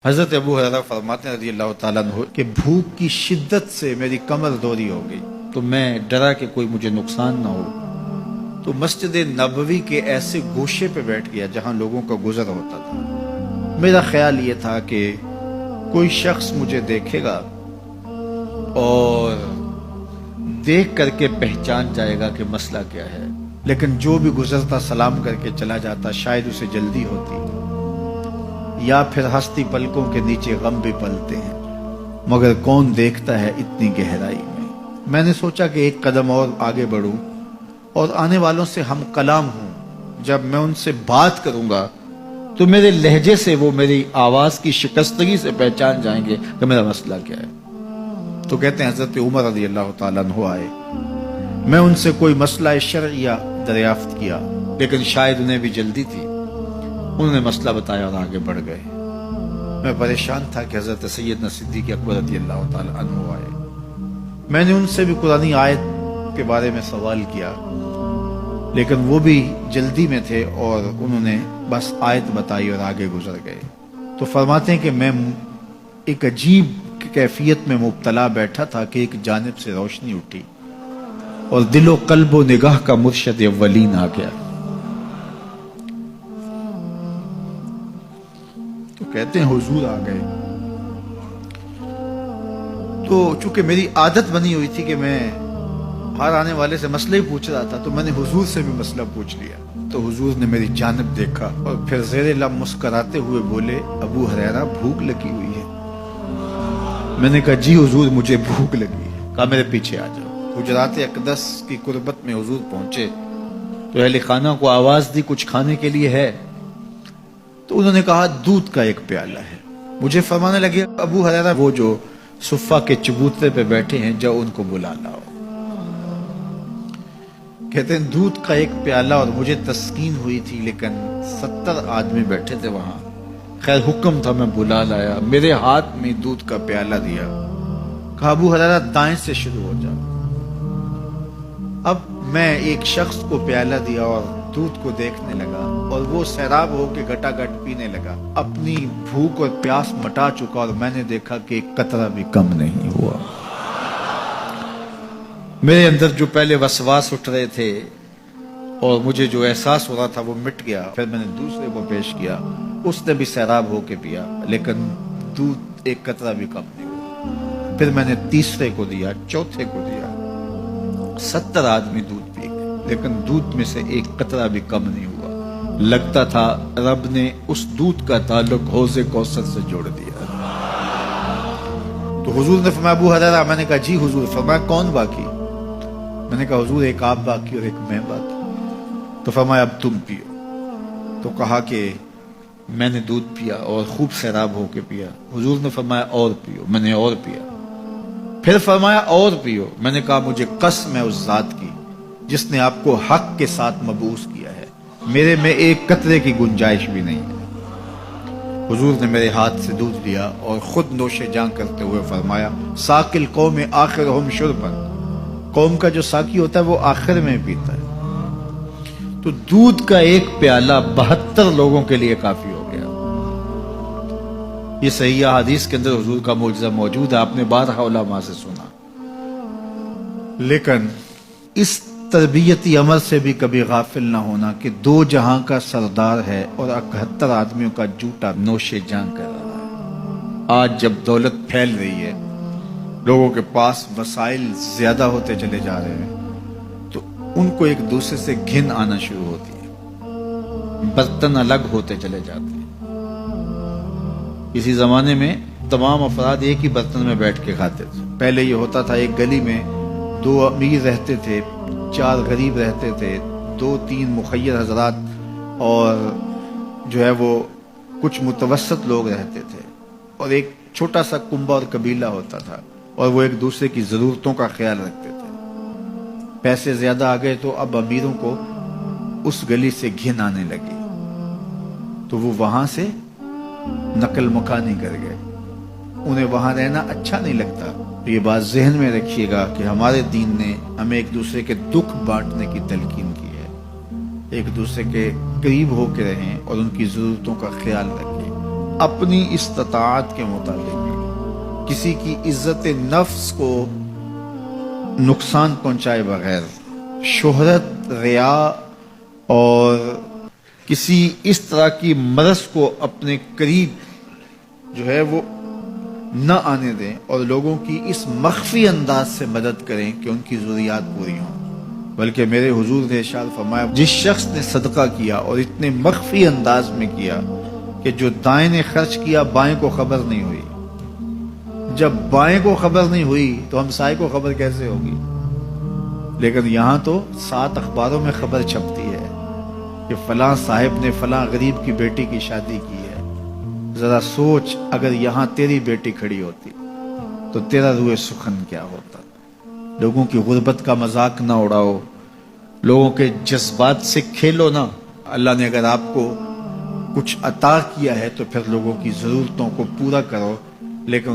حضرت ابو ہریرہ فرماتے ہیں رضی اللہ تعالیٰ عنہ کہ بھوک کی شدت سے میری کمر دوری ہو گئی، تو میں ڈرا کہ کوئی مجھے نقصان نہ ہو، تو مسجد نبوی کے ایسے گوشے پہ بیٹھ گیا جہاں لوگوں کا گزر ہوتا تھا۔ میرا خیال یہ تھا کہ کوئی شخص مجھے دیکھے گا اور دیکھ کر کے پہچان جائے گا کہ مسئلہ کیا ہے، لیکن جو بھی گزرتا سلام کر کے چلا جاتا، شاید اسے جلدی ہوتی، یا پھر ہستی پلکوں کے نیچے غم بھی پلتے ہیں، مگر کون دیکھتا ہے اتنی گہرائی میں۔ میں نے سوچا کہ ایک قدم اور آگے بڑھوں اور آنے والوں سے ہم کلام ہوں، جب میں ان سے بات کروں گا تو میرے لہجے سے وہ میری آواز کی شکستگی سے پہچان جائیں گے کہ میرا مسئلہ کیا ہے۔ تو کہتے ہیں حضرت عمر رضی اللہ تعالیٰ عنہ آئے، میں ان سے کوئی مسئلہ شرعیہ دریافت کیا، لیکن شاید انہیں بھی جلدی تھی، انہوں نے مسئلہ بتایا اور آگے بڑھ گئے۔ میں پریشان تھا کہ حضرت سیدنا صدیق اکبر رضی اللہ تعالیٰ عنہ آئے۔ میں نے ان سے بھی قرآنی آیت کے بارے میں سوال کیا، لیکن وہ بھی جلدی میں تھے اور انہوں نے بس آیت بتائی اور آگے گزر گئے۔ تو فرماتے ہیں کہ میں ایک عجیب کیفیت میں مبتلا بیٹھا تھا کہ ایک جانب سے روشنی اٹھی اور دل و قلب و نگاہ کا مرشد اولین آ گیا۔ تو کہتے ہیں حضور آ گئے، تو چونکہ میری عادت بنی ہوئی تھی کہ میں ہر آنے والے سے مسئلہ ہی پوچھ رہا تھا، تو میں نے حضور سے بھی مسئلہ پوچھ لیا۔ تو حضور نے میری جانب دیکھا اور پھر زیر لب مسکراتے ہوئے بولے، ابو ہریرہ بھوک لگی ہوئی ہے؟ میں نے کہا جی حضور مجھے بھوک لگی ہے۔ کہا میرے پیچھے آ جاؤ۔ حجرات اقدس کی قربت میں حضور پہنچے تو اہل خانہ کو آواز دی کچھ کھانے کے لیے ہے؟ تو انہوں نے کہا دودھ کا ایک پیالہ ہے۔ مجھے فرمانے لگے ابو ہریرہ وہ جو صفہ کے چبوترے پہ بیٹھے ہیں جاؤ ان کو بلا لاؤ۔ کہتے ہیں دودھ کا ایک پیالہ، اور مجھے تسکین ہوئی تھی لیکن 70 آدمی بیٹھے تھے وہاں۔ خیر حکم تھا، میں بلا لایا، میرے ہاتھ میں دودھ کا پیالہ دیا، کہا ابو ہریرہ دائیں سے شروع ہو جاؤ۔ اب میں ایک شخص کو پیالہ دیا اور دودھ کو دیکھنے لگا، اور وہ سیراب ہو کے گھٹا گھٹ پینے لگا، اپنی بھوک اور پیاس مٹا چکا، اور میں نے دیکھا کہ ایک قطرہ بھی کم نہیں ہوا۔ میرے اندر جو پہلے وسواس اٹھ رہے تھے اور مجھے جو احساس ہو رہا تھا وہ مٹ گیا۔ پھر میں نے دوسرے کو پیش کیا، اس نے بھی سیراب ہو کے پیا، لیکن دودھ ایک قطرہ بھی کم نہیں ہوا۔ پھر میں نے تیسرے کو دیا، چوتھے کو دیا، 70 آدمی دودھ پی گئے، لیکن دودھ میں سے ایک قطرہ بھی کم نہیں ہوا۔ لگتا تھا رب نے اس دودھ کا تعلق حوض کوثر سے جوڑ دیا۔ تو حضور نے فرمایا ابو ہریرہ؟ میں نے کہا جی حضور۔ فرمایا کون باقی؟ میں نے کہا حضور ایک آپ باقی اور ایک میں باقی۔ تو فرمایا اب تم پیو۔ تو کہا کہ میں نے دودھ پیا اور خوب سیراب ہو کے پیا۔ حضور نے فرمایا اور پیو، میں نے اور پیا۔ پھر فرمایا اور پیو۔ میں نے کہا مجھے قسم ہے اس ذات کی جس نے آپ کو حق کے ساتھ مبعوث کیا ہے، میرے میں ایک قطرے کی گنجائش بھی نہیں ہے۔ حضور نے میرے ہاتھ سے دودھ لیا اور خود نوش جاں کرتے ہوئے فرمایا ساقی القوم آخرہم شربا، قوم کا جو ساقی ہوتا ہے وہ آخر میں پیتا ہے۔ تو دودھ کا ایک پیالہ 72 لوگوں کے لیے کافی ہو گیا۔ یہ صحیح حدیث کے اندر حضور کا معجزہ موجود ہے، آپ نے بارہا علماء سے سنا۔ لیکن اس تربیتی عمل سے بھی کبھی غافل نہ ہونا کہ 2 جہاں کا سردار ہے اور 71 آدمیوں کا جوٹا نوش جان کر رہا ہے۔ آج جب دولت پھیل رہی ہے، لوگوں کے پاس وسائل زیادہ ہوتے چلے جا رہے ہیں، تو ان کو ایک دوسرے سے گھن آنا شروع ہوتی ہے، برتن الگ ہوتے چلے جاتے ہیں۔ اسی زمانے میں تمام افراد ایک ہی برتن میں بیٹھ کے کھاتے تھے۔ پہلے یہ ہوتا تھا ایک گلی میں 2 امیر رہتے تھے، 4 غریب رہتے تھے، 2-3 مخیر حضرات اور جو ہے وہ کچھ متوسط لوگ رہتے تھے، اور ایک چھوٹا سا کنبہ اور قبیلہ ہوتا تھا، اور وہ ایک دوسرے کی ضرورتوں کا خیال رکھتے تھے۔ پیسے زیادہ آ گئے تو اب امیروں کو اس گلی سے گھن آنے لگی، تو وہ وہاں سے نقل مکانی کر گئے، انہیں وہاں رہنا اچھا نہیں لگتا۔ تو یہ بات ذہن میں رکھیے گا کہ ہمارے دین نے ہمیں ایک دوسرے کے دکھ بانٹنے کی تلقین کی ہے، ایک دوسرے کے قریب ہو کے رہیں اور ان کی ضرورتوں کا خیال رکھیں۔ اپنی استطاعت کے مطابق کسی کی عزت نفس کو نقصان پہنچائے بغیر، شہرت، ریا اور کسی اس طرح کی مرض کو اپنے قریب جو ہے وہ نہ آنے دیں، اور لوگوں کی اس مخفی انداز سے مدد کریں کہ ان کی ضروریات پوری ہوں۔ بلکہ میرے حضور نے ارشاد فرمایا، جس شخص نے صدقہ کیا اور اتنے مخفی انداز میں کیا کہ جو دائیں نے خرچ کیا بائیں کو خبر نہیں ہوئی، جب بائیں کو خبر نہیں ہوئی تو ہمسائے کو خبر کیسے ہوگی؟ لیکن یہاں تو 7 اخباروں میں خبر چھپتی ہے کہ فلاں صاحب نے فلاں غریب کی بیٹی کی شادی کی ہے۔ ذرا سوچ، اگر یہاں تیری بیٹی کھڑی ہوتی تو تیرا روح سخن کیا ہوتا۔ لوگوں کی غربت کا مذاق نہ اڑاؤ، لوگوں کے جذبات سے کھیلو نہ۔ اللہ نے اگر آپ کو کچھ عطا کیا ہے تو پھر لوگوں کی ضرورتوں کو پورا کرو، لیکن